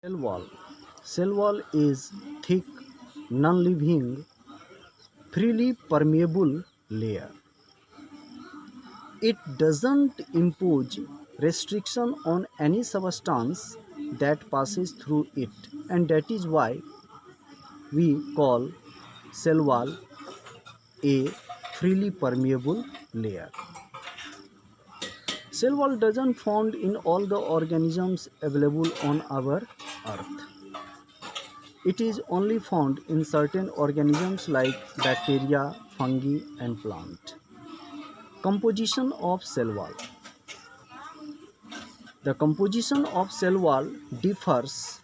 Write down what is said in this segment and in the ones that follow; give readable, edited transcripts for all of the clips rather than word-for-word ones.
Cell wall. Cell wall is thick, non-living, freely permeable layer. It doesn't impose restriction on any substance that passes through it, and that is why we call cell wall a freely permeable layer. Cell wall doesn't found in all the organisms available on our earth. It is only found in certain organisms like bacteria, fungi, and plant. Composition of cell wall. The composition of cell wall differs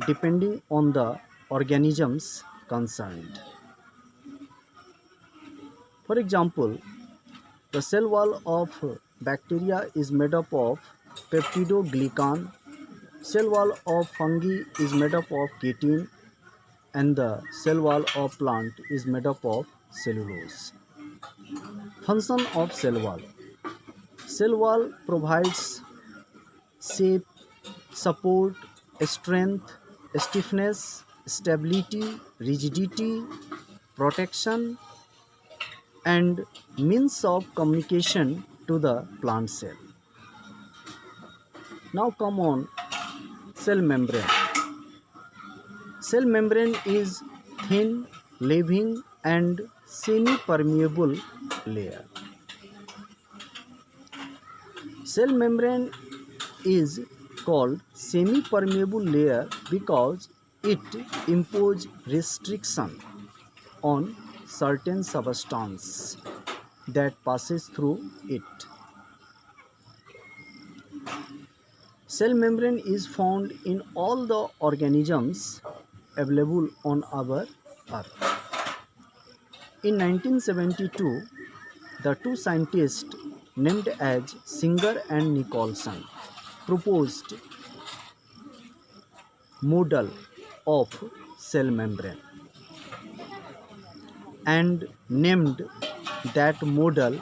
depending on the organisms concerned. For example, the cell wall of bacteria is made up of peptidoglycan. Cell wall of fungi is made up of chitin, and the cell wall of plant is made up of cellulose. Function of cell wall. Cell wall provides shape, support, strength, stiffness, stability, rigidity, protection, and means of communication to the plant cell. Now come on cell membrane. Cell membrane is thin, living, and semi-permeable layer. Cell membrane is called semi-permeable layer because it imposes restriction on certain substance that passes through it. Cell membrane is found in all the organisms available on our earth. In 1972, the two scientists named as Singer and Nicholson proposed model of cell membrane and named that model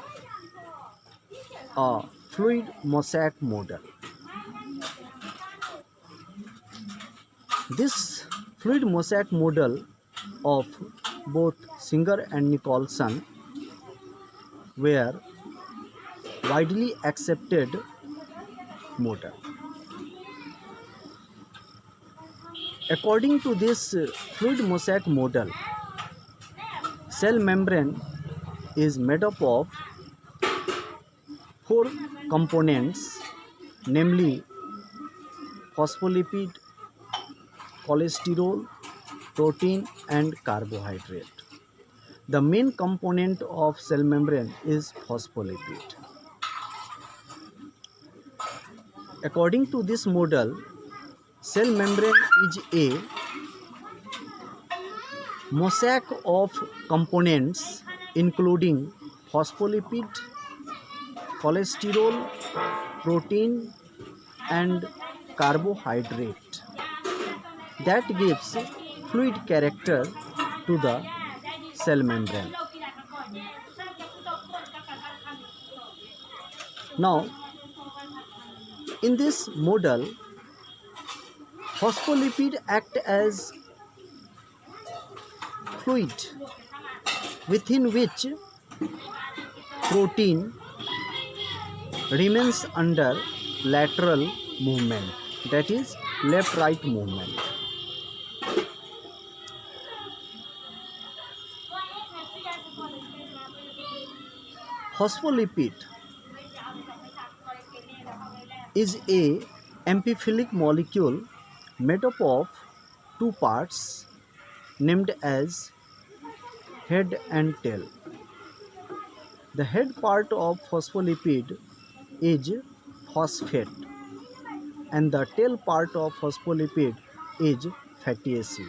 a fluid mosaic model. This fluid mosaic model of both Singer and Nicholson were widely accepted model. According to this fluid mosaic model, cell membrane is made up of four components, namely phospholipid, cholesterol, protein, and carbohydrate. The main component of cell membrane is phospholipid. According to this model, cell membrane is a mosaic of components including phospholipid, cholesterol, protein, and carbohydrate that gives fluid character to the cell membrane. Now, in this model, phospholipid act as fluid within which protein remains under lateral movement, that is left right movement. Phospholipid is a amphiphilic molecule made up of two parts named as head and tail. The head part of phospholipid is phosphate and the tail part of phospholipid is fatty acid.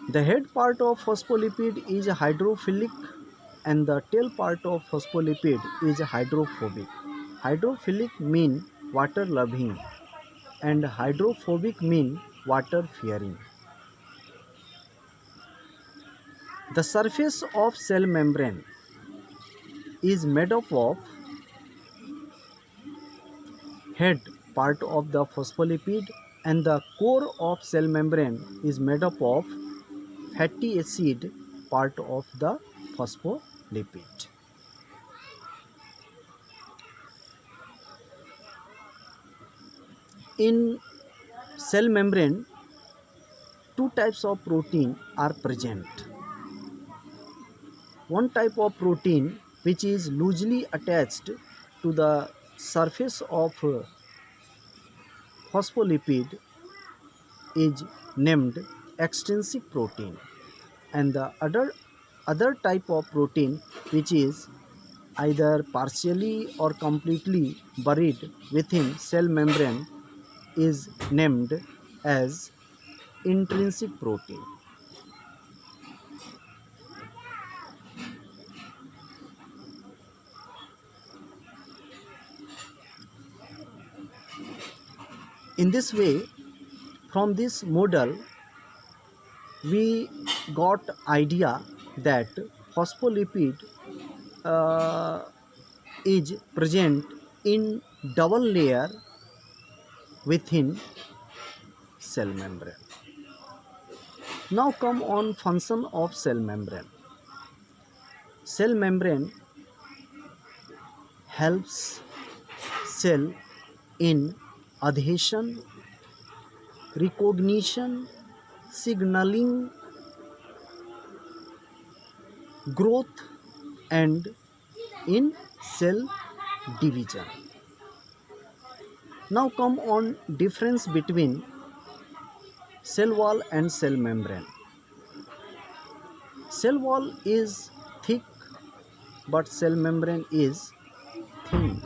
The head part of phospholipid is hydrophilic and the tail part of phospholipid is hydrophobic. Hydrophilic mean water loving and hydrophobic mean water fearing. The surface of cell membrane is made up of head part of the phospholipid, and the core of cell membrane is made up of fatty acid, part of the phospholipid. In cell membrane, two types of protein are present. One type of protein which is loosely attached to the surface of phospholipid is named extrinsic protein, and the other type of protein which is either partially or completely buried within cell membrane is named as intrinsic protein. In this way, from this model, we got idea that phospholipid is present in double layer within cell membrane. Now come on function of cell membrane. Cell membrane helps cell in adhesion, recognition, signaling, growth, and in cell division. Now come on difference between cell wall and cell membrane. Cell wall is thick but cell membrane is thin.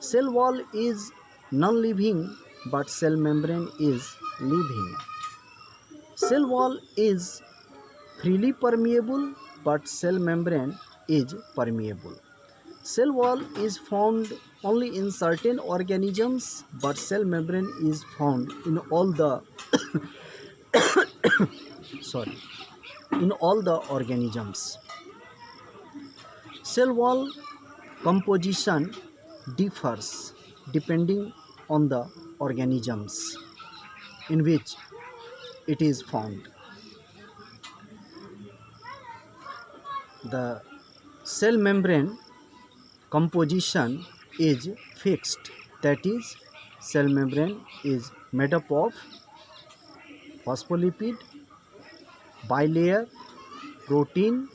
Cell wall is non-living but cell membrane is living. Cell wall is freely permeable but cell membrane is permeable. Cell wall is found only in certain organisms but cell membrane is found in all the in all the organisms. Cell wall composition differs depending on the organisms in which it is found. The cell membrane composition is fixed, that is, cell membrane is made up of phospholipid, bilayer, protein,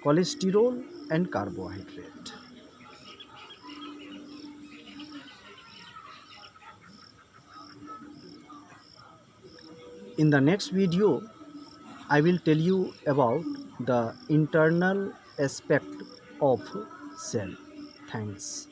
cholesterol, and carbohydrate. In the next video, I will tell you about the internal aspect of cell. Thanks.